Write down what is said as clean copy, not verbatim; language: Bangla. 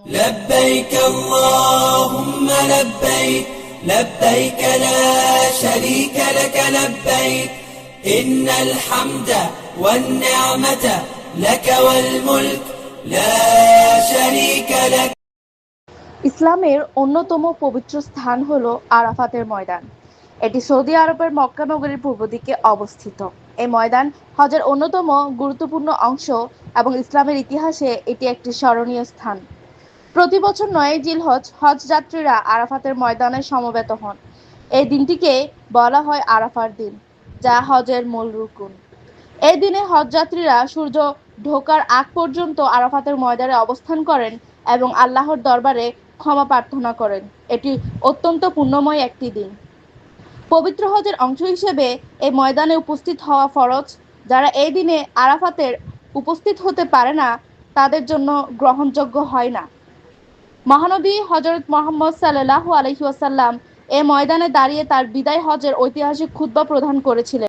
لبيك اللهم لبيك لبيك لا شريك لك لبيك إن الحمد والنعمة لك والملك لا شريك لك। ইসলামের অন্যতম পবিত্র স্থান হলো আরাফাতের ময়দান। এটি সৌদি আরবের মক্কা নগরীর পূর্ব দিকে অবস্থিত। এই ময়দান হজের অন্যতম গুরুত্বপূর্ণ অংশ এবং ইসলামের ইতিহাসে এটি একটি স্মরণীয় স্থান। প্রতি বছর ৯ জিলহজ হজ যাত্রীরা আরাফাতের ময়দানে সমবেত হন। এই দিনটিকে বলা হয় আরাফার দিন, যা হজের মূল রুকুন। এই দিনে হজযাত্রীরা সূর্য ঢোকার আগ পর্যন্ত আরাফাতের ময়দানে অবস্থান করেন এবং আল্লাহর দরবারে ক্ষমা প্রার্থনা করেন। এটি অত্যন্ত পুণ্যময় একটি দিন। পবিত্র হজের অংশ হিসেবে এই ময়দানে উপস্থিত হওয়া ফরজ। যারা এই দিনে আরাফাতের উপস্থিত হতে পারে না, তাদের জন্য গ্রহণযোগ্য হয় না। মহানবী হযরত মুহাম্মদ সাল্লাল্লাহু আলাইহি ওয়াসাল্লাম এ ময়দানে দাঁড়িয়ে তার বিদায় হজের ঐতিহাসিক খুতবা প্রদান করেছিলেন।